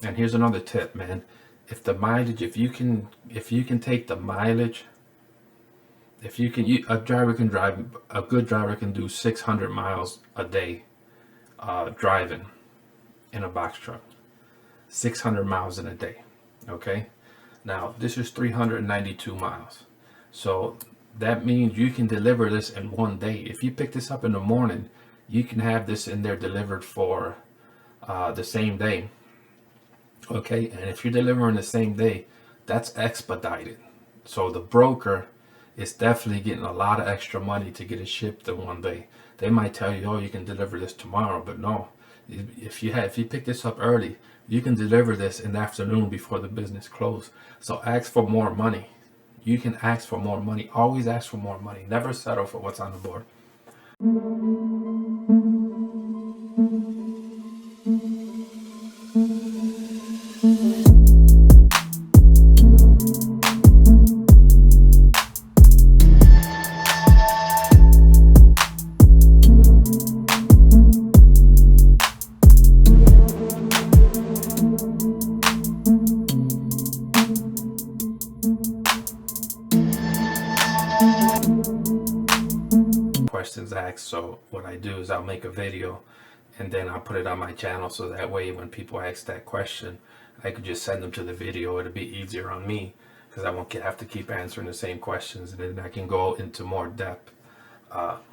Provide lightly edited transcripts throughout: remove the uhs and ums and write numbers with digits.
And here's another tip, man. If the mileage, if you can take the mileage, if you can, a driver can drive, a good driver can do 600 miles a day driving in a box truck. 600 miles in a day. Okay. Now this is 392 miles. So that means you can deliver this in one day. If you pick this up in the morning, you can have this in there delivered for the same day. Okay, and if you're delivering the same day, that's expedited. So the broker is definitely getting a lot of extra money to get it shipped in one day. They might tell you, oh, you can deliver this tomorrow, but no. If you pick this up early, you can deliver this in the afternoon before the business closes. So ask for more money. You can ask for more money. Always ask for more money. Never settle for what's on the board. Questions asked. So what I do is I'll make a video and then I'll put it on my channel, so that way when people ask that question, I could just send them to the video. It'll be easier on me because I won't have to keep answering the same questions, and then I can go into more depth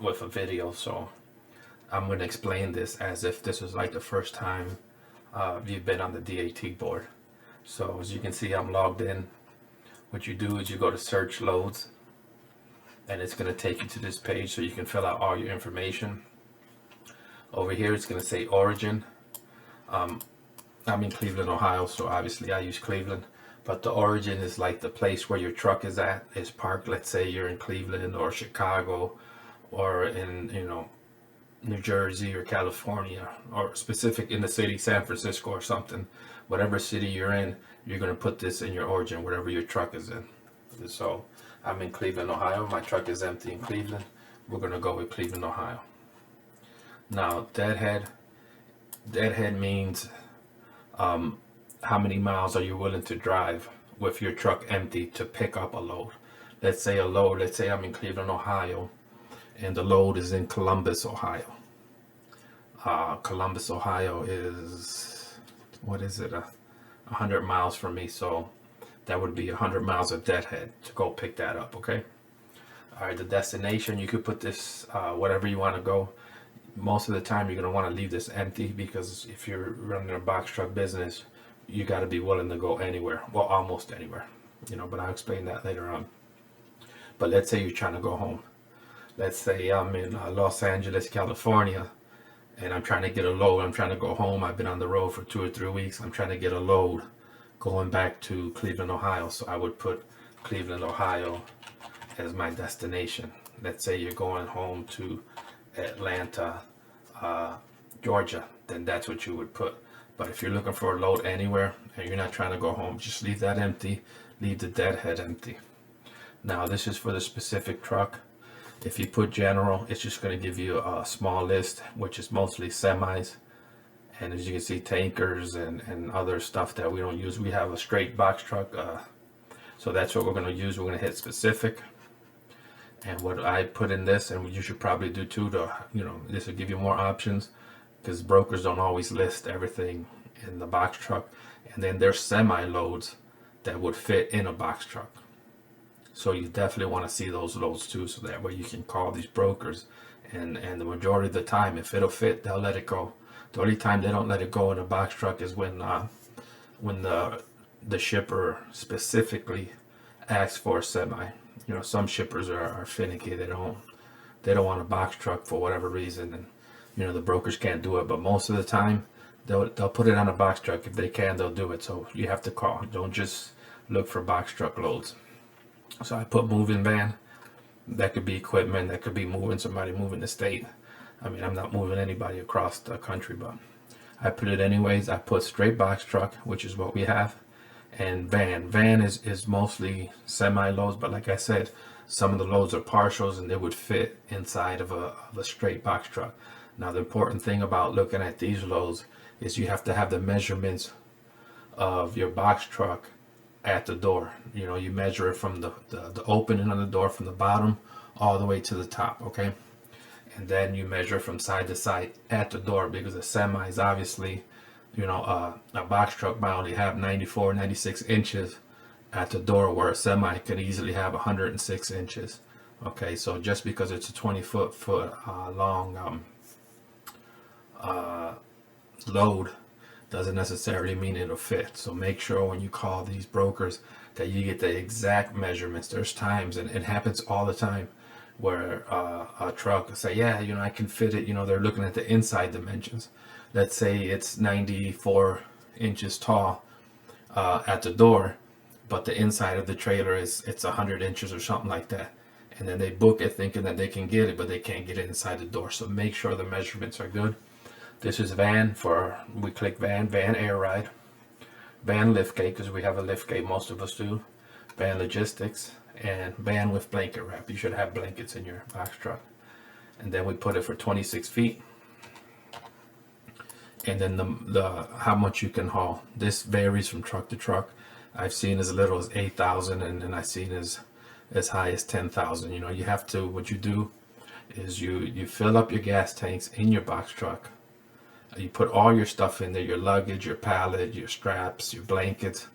with a video. So I'm going to explain this as if this was like the first time you've been on the DAT board. So as you can see, I'm logged in. What you do is you go to search loads, and it's going to take you to this page so you can fill out all your information. Over here it's going to say origin. I'm in Cleveland, Ohio, so obviously I use Cleveland, but the origin is like the place where your truck is parked. Let's say you're in Cleveland or Chicago or in New Jersey or California, or specific in the city, San Francisco or something. Whatever city you're in, you're going to put this in your origin, wherever your truck is in. So I'm in Cleveland, Ohio. My truck is empty in Cleveland. We're going to go with Cleveland, Ohio. Now, deadhead means how many miles are you willing to drive with your truck empty to pick up a load. Let's say I'm in Cleveland, Ohio, and the load is in Columbus, Ohio. Columbus, Ohio is, 100 miles from me, so that would be 100 miles of deadhead to go pick that up. Okay. All right, the destination, you could put this whatever you want to go. Most of the time you're going to want to leave this empty, because if you're running a box truck business, you got to be willing to go anywhere. Well, almost anywhere, but I'll explain that later on. But let's say you're trying to go home. Let's say I'm in Los Angeles, California, and I'm trying to get a load. I'm trying to go home. I've been on the road for 2 or 3 weeks. I'm trying to get a load going back to Cleveland, Ohio. So I would put Cleveland, Ohio as my destination. Let's say you're going home to Atlanta, Georgia, then that's what you would put. But if you're looking for a load anywhere and you're not trying to go home, just leave that empty. Leave the deadhead empty. Now this is for the specific truck. If you put general, it's just going to give you a small list, which is mostly semis. And as you can see, tankers and other stuff that we don't use. We have a straight box truck, so that's what we're going to use. We're going to hit specific. And what I put in this, and you should probably do too, this will give you more options, because brokers don't always list everything in the box truck. And then there's semi loads that would fit in a box truck. So you definitely want to see those loads too, so that way you can call these brokers, and the majority of the time, if it'll fit, they'll let it go. The only time they don't let it go in a box truck is when the shipper specifically asks for a semi. Some shippers are finicky. They don't want a box truck for whatever reason, and the brokers can't do it. But most of the time, they'll put it on a box truck. If they can, they'll do it. So you have to call. Don't just look for box truck loads. So I put moving van. That could be equipment. That could be somebody moving the state. I mean, I'm not moving anybody across the country, but I put it anyways. I put straight box truck, which is what we have, and van. Van is mostly semi loads, but like I said, some of the loads are partials and they would fit inside of a straight box truck. Now the important thing about looking at these loads is you have to have the measurements of your box truck at the door. You know, you measure it from the opening of the door from the bottom all the way to the top, okay? And then you measure from side to side at the door, because a semi is obviously, you know, a box truck might only have 94, 96 inches at the door, where a semi could easily have 106 inches. Okay, so just because it's a 20 foot long load doesn't necessarily mean it'll fit. So make sure when you call these brokers that you get the exact measurements. There's times, and it happens all the time, where a truck will say, yeah, you know, I can fit it. You know, they're looking at the inside dimensions. Let's say it's 94 inches tall at the door, but the inside of the trailer it's 100 inches or something like that. And then they book it thinking that they can get it, but they can't get it inside the door. So make sure the measurements are good. This is van for, we click van air ride, van lift gate, because we have a lift gate, most of us do, van logistics, and van with blanket wrap. You should have blankets in your box truck. And then we put it for 26 feet. And then the how much you can haul. This varies from truck to truck. I've seen as little as 8,000, and then I've seen as high as 10,000. You know, you have to, what you do is you fill up your gas tanks in your box truck. You put all your stuff in there, your luggage, your pallet, your straps, your blankets,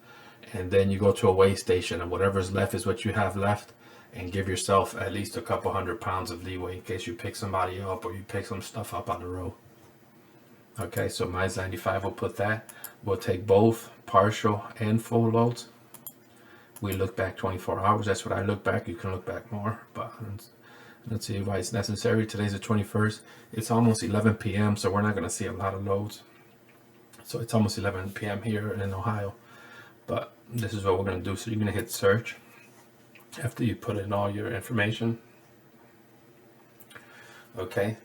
and then you go to a weigh station, and whatever's left is what you have left, and give yourself at least a couple 100 pounds of leeway in case you pick somebody up or you pick some stuff up on the road. Okay, so mine's 95, we'll put that. We'll take both partial and full loads. We look back 24 hours. That's what I look back. You can look back more, but let's see why it's necessary. Today's the 21st. It's almost 11 p.m., so we're not going to see a lot of loads. So it's almost 11 p.m. here in Ohio. But this is what we're going to do. So you're going to hit search after you put in all your information. Okay,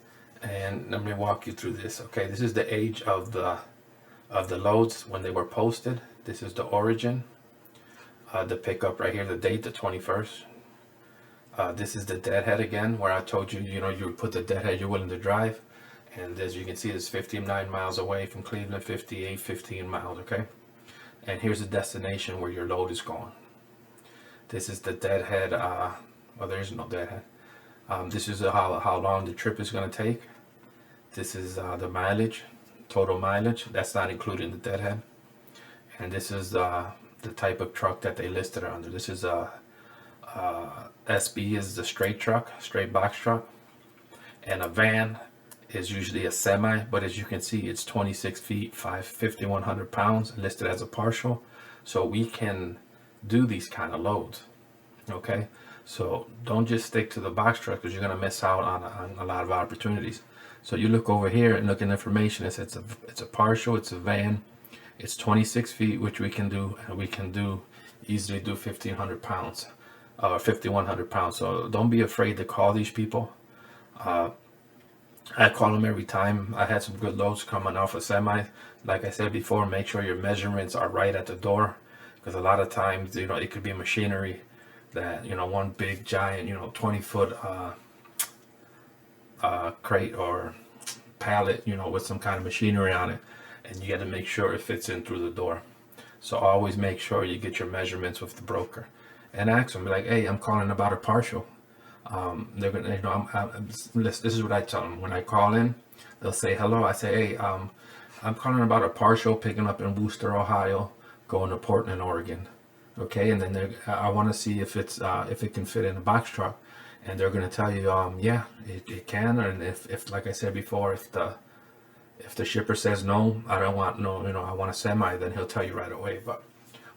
and let me walk you through this. Okay, this is the age of the loads when they were posted. This is the origin. The pickup right here, the date, the 21st. This is the deadhead again, where I told you, you know, you put the deadhead you're willing to drive. And as you can see, it's 59 miles away from Cleveland, 15 miles, okay? And here's the destination where your load is going. This is the deadhead, well, there is no deadhead. This is how long the trip is going to take. This is the mileage, total mileage. That's not including the deadhead. And this is the type of truck that they listed under. This is a SB is the straight truck, straight box truck, and a van is usually a semi, but as you can see, it's 26 feet, 5,100 pounds, listed as a partial. So we can do these kind of loads. Okay, so don't just stick to the box truck, because you're going to miss out on a lot of opportunities. So you look over here and look at information. It's a partial, it's a van, it's 26 feet, which we can do, and we can easily do 1,500 pounds. 5,100 pounds. So don't be afraid to call these people. I call them every time. I had some good loads coming off a semi. Like I said before, make sure your measurements are right at the door, because a lot of times, you know, it could be machinery that, you know, one big giant, you know, 20-foot crate or pallet, you know, with some kind of machinery on it, and you got to make sure it fits in through the door. So always make sure you get your measurements with the broker. And ask them, like, hey, I'm calling about a partial. They're gonna, you know, this is what I tell them when I call in. They'll say hello. I say, hey, I'm calling about a partial picking up in Wooster, Ohio, going to Portland, Oregon. Okay, and then I want to see if it can fit in a box truck, and they're gonna tell you, yeah, it can. And if like I said before, if the shipper says no, I don't want no, you know, I want a semi, then he'll tell you right away. But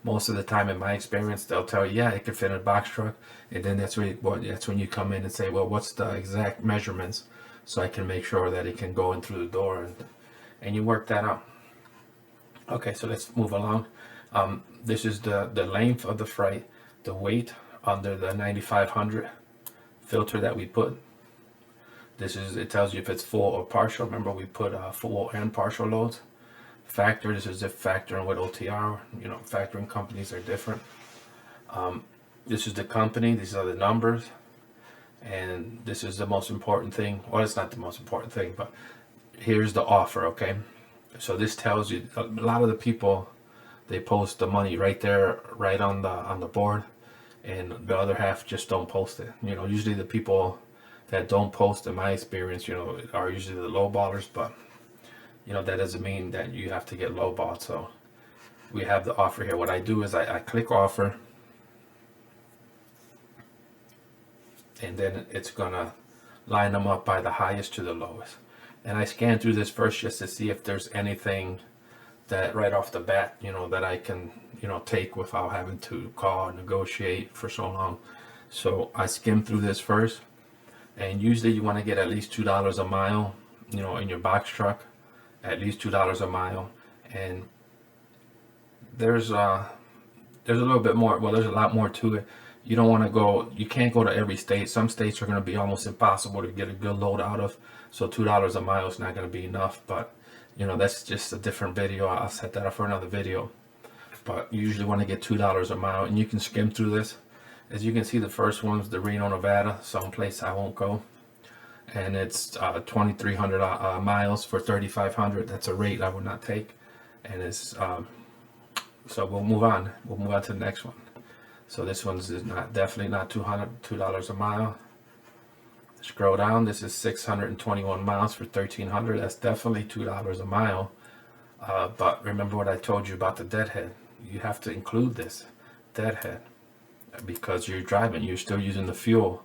most of the time, in my experience, they'll tell you, yeah, it can fit in a box truck. And then that's when you come in and say, well, what's the exact measurements, so I can make sure that it can go in through the door, and you work that out. Okay, so let's move along. This is the length of the freight, the weight under the 9,500 filter that we put. It tells you if it's full or partial. Remember, we put full and partial loads. Factor, this is if factoring with OTR. You know, factoring companies are different. This is the company, these are the numbers, and this is the most important thing. Well, it's not the most important thing, but here's the offer, okay? So this tells you, a lot of the people they post the money right there, right on the board, and the other half just don't post it. You know, usually the people that don't post, in my experience, you know, are usually the low ballers, but you know, that doesn't mean that you have to get low balled. So we have the offer here. What I do is I click offer, and then it's gonna line them up by the highest to the lowest. And I scan through this first just to see if there's anything that right off the bat, you know, that I can, you know, take without having to call and negotiate for so long. So I skim through this first, and usually you want to get at least $2 a mile, you know, in your box truck, at least $2 a mile. And there's a little bit more. Well, there's a lot more to it. You don't want to go. You can't go to every state. Some states are going to be almost impossible to get a good load out of. So $2 a mile is not going to be enough. But you know, that's just a different video. I'll set that up for another video. But you usually want to get $2 a mile, and you can skim through this. As you can see, the first one's the Reno, Nevada, someplace I won't go, and it's 2,300 miles for 3,500. That's a rate I would not take, and it's so we'll move on. We'll move on to the next one. So this one's definitely not $2 a mile. Scroll down. This is 621 miles for 1,300. That's definitely $2 a mile. But remember what I told you about the deadhead. You have to include this deadhead because you're driving. You're still using the fuel.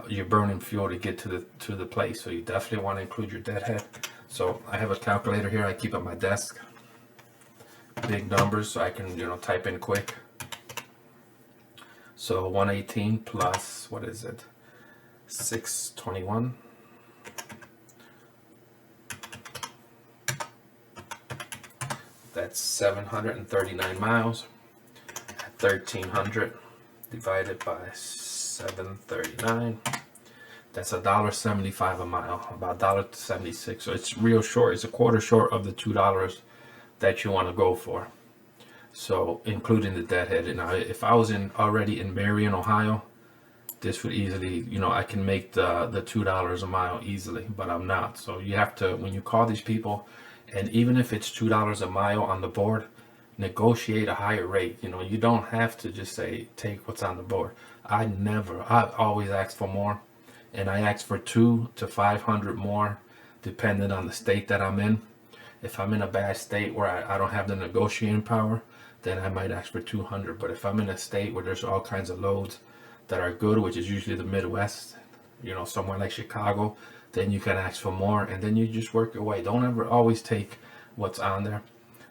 You're burning fuel to get to the place. So you definitely want to include your deadhead. So I have a calculator here. I keep at my desk. Big numbers so I can, you know, type in quick. So 118 plus, what is it? 621. That's 739 miles. 1,300 divided by 739. That's $1.75 a mile, about $1.76. So it's real short. It's a quarter short of the $2 that you want to go for. So including the deadhead. Now, if I was already in Marion, Ohio, this would easily, you know, I can make the $2 a mile easily, but I'm not. So you have to, when you call these people, and even if it's $2 a mile on the board, negotiate a higher rate. You know, you don't have to just say, take what's on the board. I always ask for more, and I ask for 200 to 500 more, depending on the state that I'm in. If I'm in a bad state where I don't have the negotiating power, then I might ask for 200. But if I'm in a state where there's all kinds of loads that are good, which is usually the Midwest, you know, somewhere like Chicago, then you can ask for more, and then you just work your way. Don't ever always take what's on there.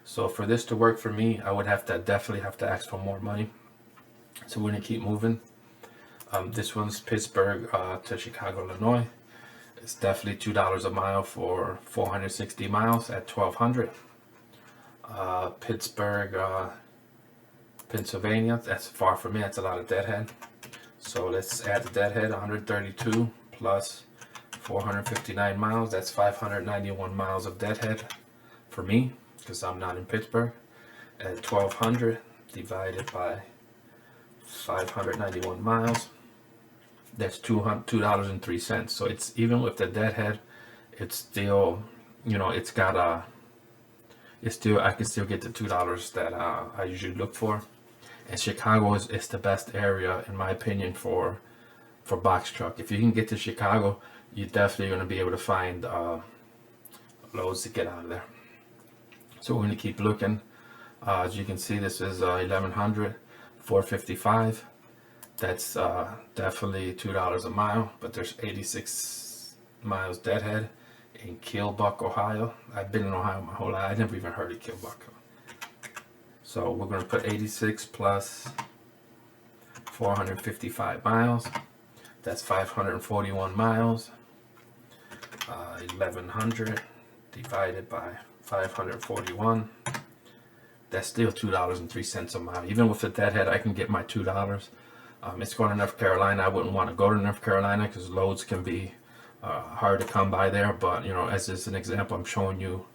So for this to work for me, I would definitely have to ask for more money. So we're gonna keep moving. This one's Pittsburgh to Chicago, Illinois. It's definitely $2 a mile for 460 miles at 1,200. Pittsburgh, Pennsylvania. That's far from me. That's a lot of deadhead. So let's add the deadhead. 132 plus 459 miles. That's 591 miles of deadhead for me, because I'm not in Pittsburgh. At 1,200 divided by 591 miles, that's $2.03. So it's, even with the deadhead, it's still, you know, it's got I can still get the $2 that I usually look for. And Chicago is the best area, in my opinion, for box truck. If you can get to Chicago, you're definitely going to be able to find loads to get out of there. So we're going to keep looking. As you can see, this is 1,100, 455. That's definitely $2 a mile, but there's 86 miles deadhead in Killbuck, Ohio. I've been in Ohio my whole life. I never even heard of Killbuck. So we're going to put 86 plus 455 miles. That's 541 miles. 1,100 divided by 541. That's still $2.03 a mile. Even with the deadhead, I can get my $2. It's going to North Carolina. I wouldn't want to go to North Carolina because loads can be hard to come by there. But, you know, as is an example, I'm showing you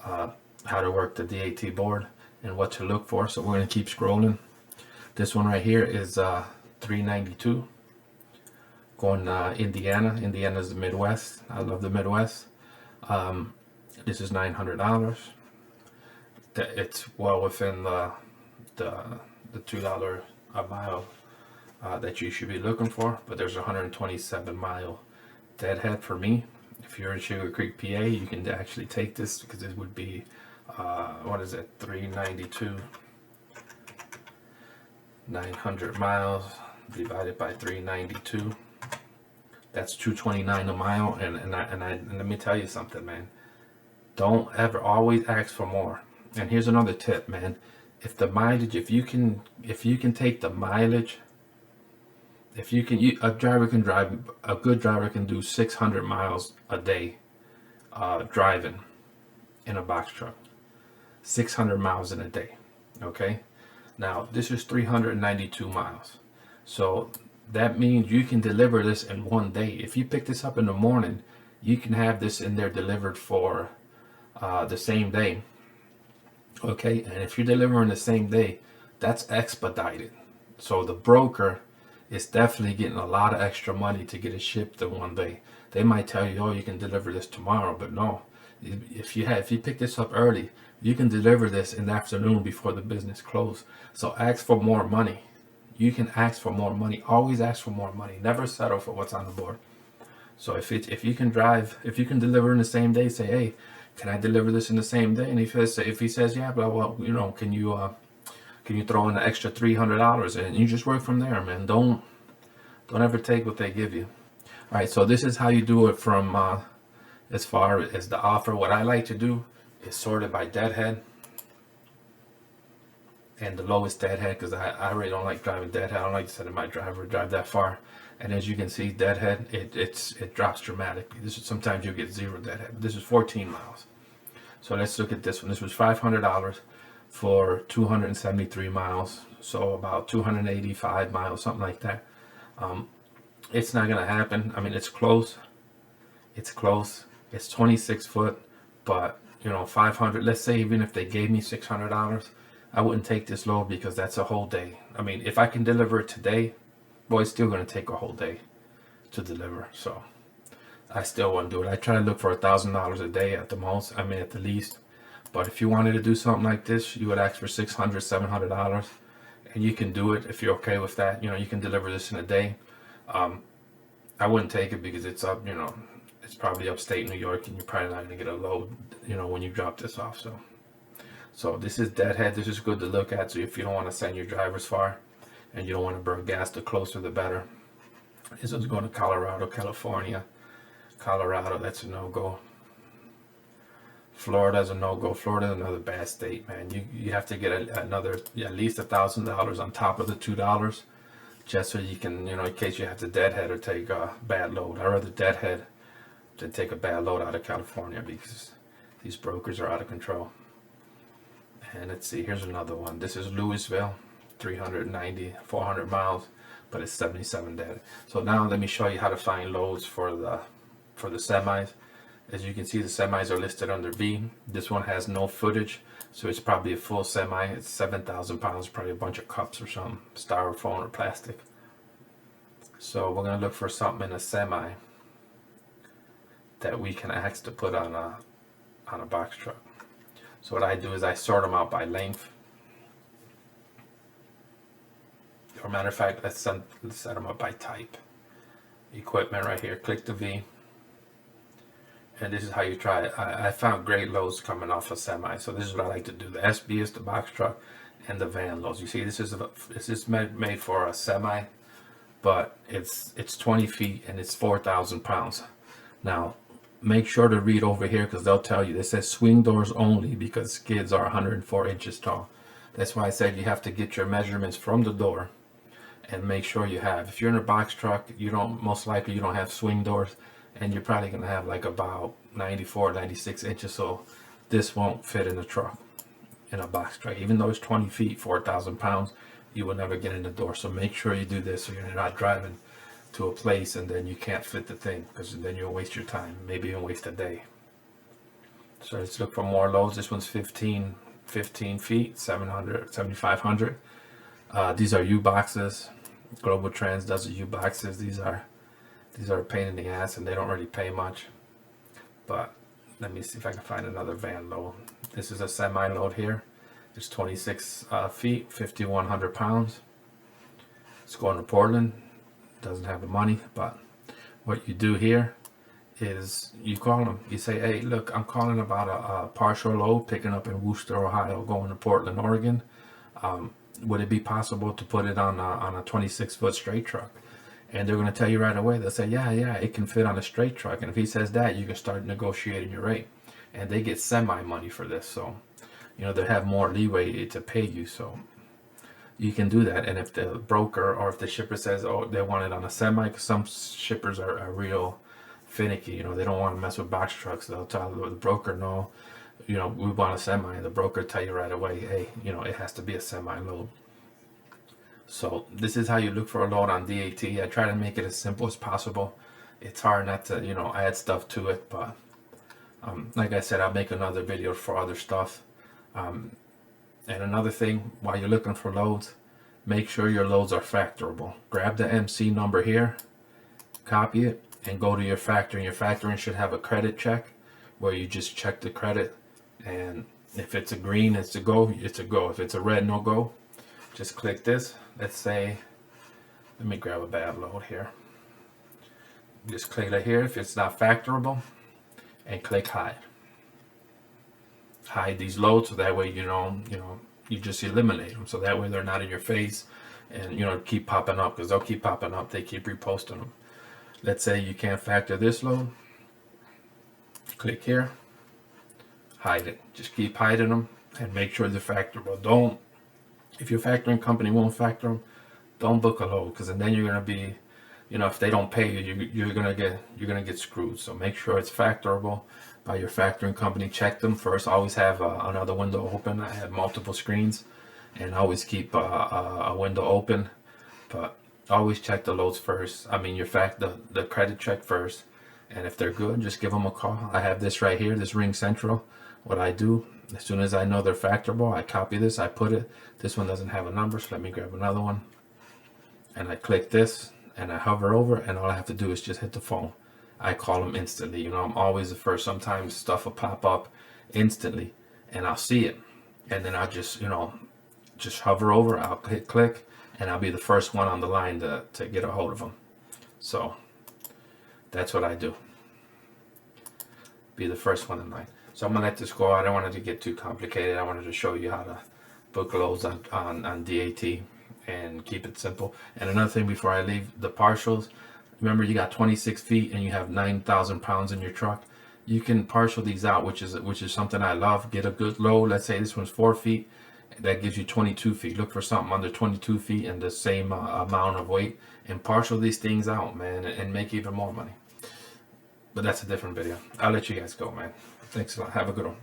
how to work the DAT board and what to look for. So we're going to keep scrolling. This one right here is 392. Going Indiana. Indiana is the Midwest. I love the Midwest. This is $900. that it's well within the $2 a mile that you should be looking for. But there's a 127-mile deadhead for me. If you're in Sugar Creek, PA, you can actually take this because it would be what is it, 392, 900 miles divided by 392. That's 229 a mile. And let me tell you something, man. Don't ever, always ask for more. And here's another tip, man. If the mileage, if you can take the mileage, a driver can drive, a good driver can do 600 miles a day driving in a box truck. 600 miles in a day. Okay. Now this is 392 miles. So that means you can deliver this in one day. If you pick this up in the morning, you can have this in there delivered for the same day. Okay, and if you're delivering the same day, that's expedited. So the broker is definitely getting a lot of extra money to get it shipped in one day. They might tell you, oh, you can deliver this tomorrow, but no. If you pick this up early, you can deliver this in the afternoon before the business closes. So ask for more money. You can ask for more money. Always ask for more money. Never settle for what's on the board. So if you can deliver in the same day, say, hey, can I deliver this in the same day? And if he says, yeah, but well, you know, can you throw in an extra $300 and you just work from there, man. Don't ever take what they give you. All right, so this is how you do it from as far as the offer. What I like to do is sort it by deadhead and the lowest deadhead, because I really don't like driving deadhead. I don't like to send my driver drive that far. And as you can see, deadhead, it drops dramatically. Sometimes you get 0 deadhead. But this is 14 miles. So let's look at this one. This was $500 for 273 miles. So about 285 miles, something like that. It's not gonna happen. I mean, it's close. It's close. It's 26 foot, but you know, 500. Let's say even if they gave me $600, I wouldn't take this load because that's a whole day. I mean, if I can deliver it today, boy, it's still going to take a whole day to deliver. So I still wouldn't do it. I try to look for $1,000 a day at the most. I mean, at the least. But if you wanted to do something like this, you would ask for $600, $700, and you can do it if you're okay with that. You know, you can deliver this in a day. I wouldn't take it because it's up, you know, it's probably upstate New York, and you're probably not going to get a load, you know, when you drop this off. So this is deadhead. This is good to look at. So if you don't want to send your drivers far and you don't want to burn gas, the closer the better. This one's going to Colorado, California. Colorado, that's a no-go. Florida's a no-go. Florida's another bad state, man. You have to get another at least $1,000 on top of the $2, just so you can, you know, in case you have to deadhead or take a bad load. I'd rather deadhead than take a bad load out of California because these brokers are out of control. And let's see, here's another one. This is Louisville, 400 miles, but it's 77 dead. So now let me show you how to find loads for the semis. As you can see, the semis are listed under B. This one has no footage, so it's probably a full semi. It's 7,000 pounds, probably a bunch of cups or something, styrofoam or plastic. So we're gonna look for something in a semi that we can ask to put on a box truck. So what I do is I sort them out by length. Or matter of fact, let's set them up by type. Equipment right here, click the V. And this is how you try it. I found great loads coming off a semi. So this is what I like to do. The SB is the box truck and the van loads. You see, this is made for a semi, but it's 20 feet and it's 4,000 pounds. Now, make sure to read over here because they'll tell you. It says swing doors only because skids are 104 inches tall. That's why I said you have to get your measurements from the door and make sure you have. If you're in a box truck, most likely you don't have swing doors, and you're probably going to have like about 94, 96 inches. So this won't fit in the truck, in a box truck. Even though it's 20 feet, 4,000 pounds, you will never get in the door. So make sure you do this so you're not driving to a place and then you can't fit the thing, because then you'll waste your time, maybe even waste a day. So let's look for more loads. This one's 15 feet, 7,500. These are U boxes. Global Trans does the U boxes. These are a pain in the ass and they don't really pay much. But let me see if I can find another van load. This is a semi load here. It's 26 feet, 5,100 pounds. It's going to Portland. Doesn't have the money, but what you do here is you call them. You say, hey, look, I'm calling about a partial load picking up in Worcester, Ohio, going to Portland, Oregon. Would it be possible to put it on a 26-foot straight truck? And they're going to tell you right away. They'll say, yeah, it can fit on a straight truck. And if he says that, you can start negotiating your rate. And they get semi money for this. So, you know, they have more leeway to pay you. So you can do that. And if the broker or if the shipper says, oh, they want it on a semi, because some shippers are real finicky. You know, they don't want to mess with box trucks. They'll tell the broker, no, you know, we want a semi. And the broker tell you right away, hey, you know, it has to be a semi load. So this is how you look for a load on DAT. I try to make it as simple as possible. It's hard not to, you know, add stuff to it, but like I said, I'll make another video for other stuff. And another thing, while you're looking for loads, make sure your loads are factorable. Grab the MC number here, copy it, and go to your factoring. Your factoring should have a credit check where you just check the credit, and if it's a green, it's a go, it's a go. If it's a red, no go. Just click this. Let's say, let me grab a bad load here. Just click it here if it's not factorable, and click hide. Hide these loads so that way you just eliminate them. So that way they're not in your face, and you know, keep popping up, because they'll keep popping up. They keep reposting them. Let's say you can't factor this load. Click here, hide it. Just keep hiding them and make sure they're factorable. Don't. If your factoring company won't factor them, don't book a load, because then you're gonna be, you know, if they don't pay you, you're gonna get screwed. So make sure it's factorable by your factoring company. Check them first. Always have another window open. I have multiple screens, and always keep a window open. But always check the loads first. I mean, the credit check first, and if they're good, just give them a call. I have this right here, this Ring Central. What I do, as soon as I know they're factorable, I copy this, I put it. This one doesn't have a number, so let me grab another one. And I click this, and I hover over, and all I have to do is just hit the phone. I call them instantly. You know, I'm always the first. Sometimes stuff will pop up instantly, and I'll see it. And then I'll just, you know, just hover over, I'll hit click, and I'll be the first one on the line to get a hold of them. So that's what I do. Be the first one in line. So I'm gonna let this go. I don't want it to get too complicated. I wanted to show you how to book loads on DAT and keep it simple. And another thing before I leave, the partials. Remember, you got 26 feet and you have 9,000 pounds in your truck. You can partial these out, which is something I love. Get a good load. Let's say this one's 4 feet. That gives you 22 feet. Look for something under 22 feet and the same amount of weight, and partial these things out, man, and make even more money. But that's a different video. I'll let you guys go, man. Thanks a lot. Have a good one.